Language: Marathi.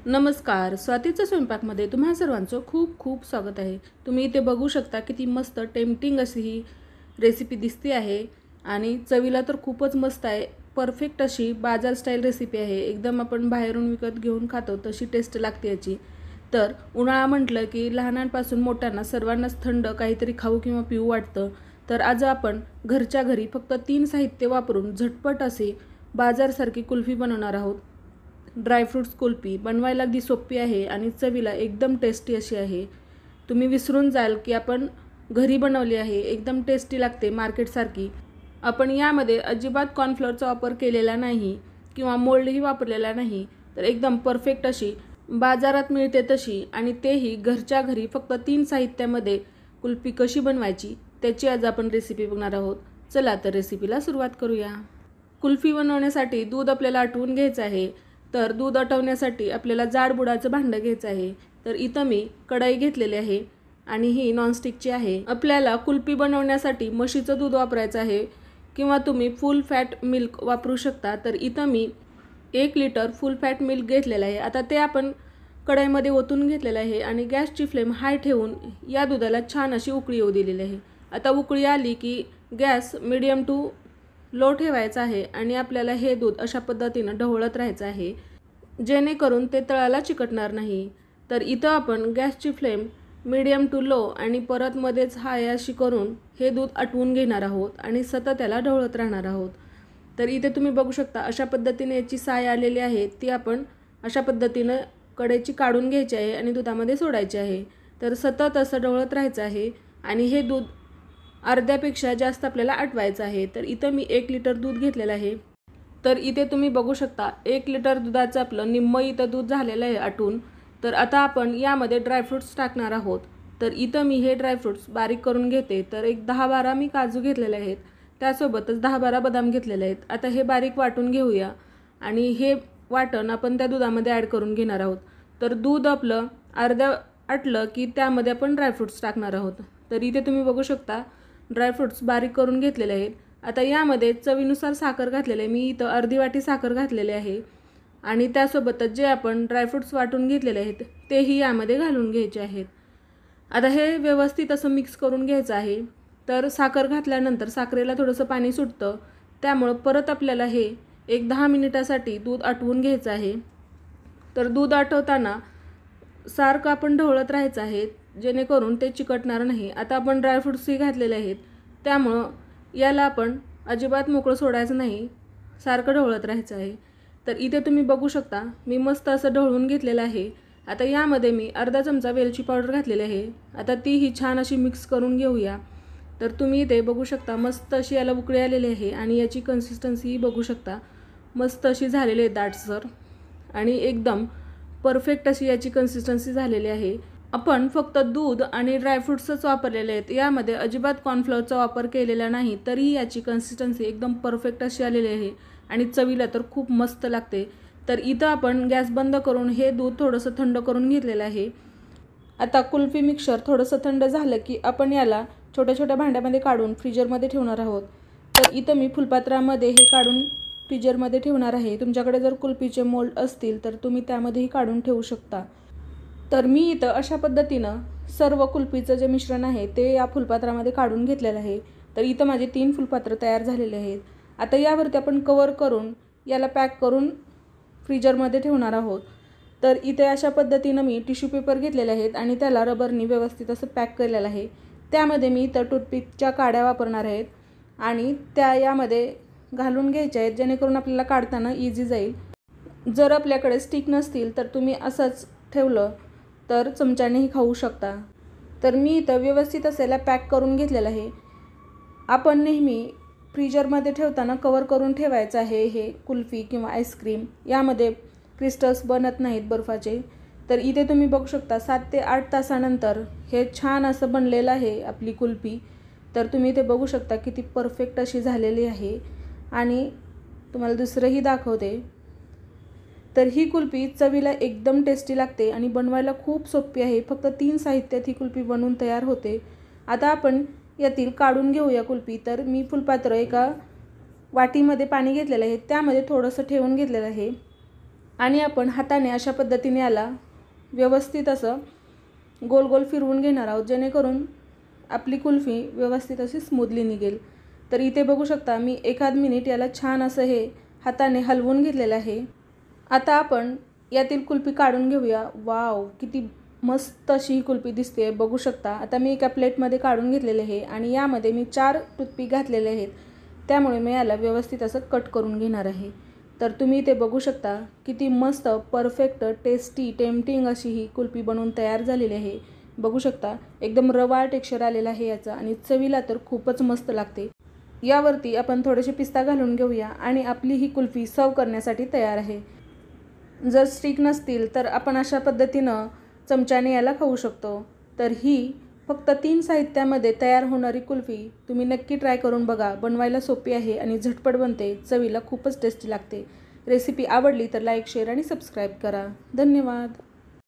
नमस्कार. स्वातीच्या स्वयंपाकमध्ये तुम्हा सर्वांचं खूप खूप स्वागत आहे. तुम्ही इथे बघू शकता किती मस्त टेम्पटिंग अशी ही रेसिपी दिसते आहे आणि चवीला तर खूपच मस्त आहे. परफेक्ट अशी बाजार स्टाईल रेसिपी आहे. एकदम आपण बाहेरून विकत घेऊन खातो तशी टेस्ट लागते याची. तर उन्हाळा म्हटलं की लहानांपासून मोठ्यांना सर्वांनाच थंड काहीतरी खाऊ किंवा पिऊ वाटतं. तर आज आपण घरच्या घरी फक्त 3 साहित्य वापरून झटपट अशी बाजारसारखी कुल्फी बनवणार आहोत. ड्रायफ्रूट्स कुल्फी बनवायला अगदी सोपी आहे आणि चवीला एकदम टेस्टी अशी आहे. तुम्ही विसरून जाल की आपण घरी बनवली आहे. एकदम टेस्टी लागते मार्केटसारखी. आपण यामध्ये अजिबात कॉर्नफ्लोअरचा वापर केलेला नाही किंवा मोल्डही वापरलेला नाही. तर एकदम परफेक्ट अशी बाजारात मिळते तशी आणि तेही घरच्या घरी फक्त 3 साहित्यामध्ये कुल्फी कशी बनवायची त्याची आज आपण रेसिपी बघणार आहोत. चला तर रेसिपीला सुरुवात करूया. कुल्फी बनवण्यासाठी दूध आपल्याला आटवून घ्यायचं आहे. तर दूध आटवण्यासाठी आपल्याला जाड बुडाचं भांडं घ्यायचं आहे. तर इथं मी कढई घेतलेली आहे आणि ही नॉनस्टिकची आहे. आपल्याला कुल्फी बनवण्यासाठी म्हशीचं दूध वापरायचं आहे किंवा तुम्ही फुल फॅट मिल्क वापरू शकता. तर इथं मी 1 लिटर फुल फॅट मिल्क घेतलेलं आहे. आता ते आपण कढईमध्ये ओतून घेतलेलं आहे आणि गॅसची फ्लेम हाय ठेवून या दुधाला छान अशी उकळी येऊ दिलेली आहे. आता उकळी आली की गॅस मीडियम टू लो ठेवायचा आहे आणि आपल्याला हे दूध अशा पद्धतीनं ढवळत राहायचं आहे जेणेकरून ते तळाला चिकटणार नाही. तर इथं आपण गॅसची फ्लेम मीडियम टू लो आणि परत मध्येच हाय अशी करून हे दूध आटवून घेणार आहोत आणि सतत त्याला ढवळत राहणार आहोत. तर इथे तुम्ही बघू शकता अशा पद्धतीने याची साय आलेली आहे. ती आपण अशा पद्धतीनं कढईची काढून घ्यायची आहे आणि दुधामध्ये सोडायची आहे. तर सतत असं ढवळत राहायचं आहे आणि हे दूध अर्ध्यापेक्षा जास्त आपल्याला आटवायचं आहे. तर इथं मी 1 लिटर दूध घेतलेलं आहे. तर इथे तुम्ही बघू शकता 1 लिटर दुधाचं आपलं निम्मं इथं दूध झालेलं आहे आटून. तर आता आपण यामध्ये ड्रायफ्रूट्स टाकणार आहोत. तर इथं मी हे ड्रायफ्रूट्स बारीक करून घेते. तर एक 10-12 मी काजू घेतलेले आहेत. त्यासोबतच 10-12 बदाम घेतलेले आहेत. आता हे बारीक वाटून घेऊया आणि हे वाटण आपण त्या दुधामध्ये ॲड करून घेणार आहोत. तर दूध आपलं अर्ध्या आटलं की त्यामध्ये आपण ड्रायफ्रूट्स टाकणार आहोत. तर इथे तुम्ही बघू शकता ड्रायफ्रूट्स बारीक करून घेतलेले आहेत. आता यामध्ये चवीनुसार साखर घातलेली आहे. मी इथं अर्धी वाटी साखर घातलेली आहे आणि त्यासोबतच जे आपण ड्रायफ्रूट्स वाटून घेतलेले आहेत तेही यामध्ये घालून घ्यायचे आहेत. आता हे व्यवस्थित असं मिक्स करून घ्यायचं आहे. तर साखर घातल्यानंतर साखरेला थोडंसं पाणी सुटतं, त्यामुळं परत आपल्याला हे एक 10 मिनिटासाठी दूध आटवून घ्यायचं आहे. तर दूध आटवताना सारखं आपण ढवळत राहायचं आहे जेणेकरून ते चिकटणार नाही. आता आपण ड्रायफ्रूट्सही घातलेले आहेत त्यामुळं याला आपण अजिबात मोकळं सोडायचं नाही, सारखं ढवळत राहायचं आहे. तर इथे तुम्ही बघू शकता मी मस्त असं ढवळून घेतलेलं आहे. आता यामध्ये मी अर्धा चमचा वेलची पावडर घातलेली आहे. आता तीही छान अशी मिक्स करून घेऊया. तर तुम्ही इथे बघू शकता मस्त अशी याला उकळी आलेली आहे आणि याची कन्सिस्टन्सीही बघू शकता मस्त अशी झालेली आहे दाटसर आणि एकदम परफेक्ट अशी याची कन्सिस्टन्सी झालेली आहे. आपण फक्त दूध आणि ड्रायफ्रूट्सच वापरलेले आहेत. यामध्ये अजिबात कॉर्नफ्लोअरचा वापर केलेला नाही. तरीही याची कन्सिस्टन्सी एकदम परफेक्ट अशी आलेली आहे आणि चवीला तर खूप मस्त लागते. तर इथं आपण गॅस बंद करून हे दूध थोडंसं थंड करून घेतलेलं आहे. आता कुल्फी मिक्सचर थोडंसं थंड झालं की आपण याला छोट्या छोट्या भांड्यामध्ये काढून फ्रीजरमध्ये ठेवणार आहोत. तर इथं मी फुलपात्रामध्ये हे काढून फ्रीजरमध्ये ठेवणार आहे. तुमच्याकडे जर कुल्फीचे मोल्ड असतील तर तुम्ही त्यामध्येही काढून ठेवू शकता. तर मी इथं अशा पद्धतीनं सर्व कुल्फीचं जे मिश्रण आहे ते या फुलपात्रामध्ये काढून घेतलेलं आहे. तर इथं माझे 3 फुलपात्र तयार झालेले आहेत. आता यावरती आपण कवर करून याला पॅक करून फ्रीजरमध्ये ठेवणार आहोत. तर इथे अशा पद्धतीनं मी टिश्यू पेपर घेतलेले आहेत आणि त्याला रबरनी व्यवस्थित असं पॅक केलेलं आहे. त्यामध्ये मी इथं टूथपिकच्या काड्या वापरणार आहेत आणि त्या यामध्ये घालून घ्यायच्या आहेत जेणेकरून आपल्याला काढताना इझी जाईल. जर आपल्याकडे स्टिक नसतील तर तुम्ही असंच ठेवलं तर चमच्यानेही खाऊ शकता. तर मी इथं व्यवस्थित असायला पॅक करून घेतलेलं आहे. आपण नेहमी फ्रीजरमध्ये ठेवताना कवर करून ठेवायचं आहे. हे कुल्फी किंवा आईस्क्रीम यामध्ये क्रिस्टल्स बनत नाहीत बर्फाचे. तर इथे तुम्ही बघू शकता 7 ते 8 तासानंतर हे छान असं बनलेलं आहे आपली कुल्फी. तर तुम्ही इथे बघू शकता किती परफेक्ट अशी झालेली आहे आणि तुम्हाला दुसरंही दाखवते. तर ही कुल्फी चवीला एकदम टेस्टी लागते आणि बनवायला खूप सोपी आहे. फक्त 3 साहित्यात ही कुल्फी बनवून तयार होते. आता आपण यातील काढून घेऊया कुल्फी. तर मी फुलपात्र एका वाटीमध्ये पाणी घेतलेलं आहे त्यामध्ये थोडंसं ठेवून घेतलेलं आहे आणि आपण हाताने अशा पद्धतीने याला व्यवस्थित असं गोल गोल फिरवून घेणार आहोत, जेणेकरून आपली कुल्फी व्यवस्थित अशी स्मूथली निघेल. तर इथे बघू शकता मी 1 मिनिट याला छान असं हे हाताने हलवून घेतलेलं आहे. आता आपण यातील कुल्फी काढून घेऊया. वाव, किती मस्त अशी ही कुल्फी दिसते, बघू शकता. आता मी एका प्लेटमध्ये काढून घेतलेले आहे आणि यामध्ये मी 4 टूथपिक घातलेले आहेत, त्यामुळे मी याला व्यवस्थित असं कट करून घेणार आहे. तर तुम्ही इथे बघू शकता किती मस्त परफेक्ट टेस्टी टेम्पटिंग अशी ही कुल्फी बनवून तयार झालेली आहे. बघू शकता एकदम रवाळ टेक्स्चर आलेला आहे याचा आणि चवीला तर खूपच मस्त लागते. यावरती आपण थोडेसे पिस्ता घालून घेऊया आणि आपली ही कुल्फी सर्व करण्यासाठी तयार आहे. जर स्टिक नसतील तर आपण अशा पद्धतीनं चमच्याने याला खाऊ शकतो. तर ही फक्त 3 साहित्यामध्ये तयार होणारी कुल्फी तुम्ही नक्की ट्राय करून बघा. बनवायला सोपी आहे आणि झटपट बनते, चवीला खूपच टेस्टी लागते. रेसिपी आवडली तर लाईक, शेअर आणि सबस्क्राईब करा. धन्यवाद.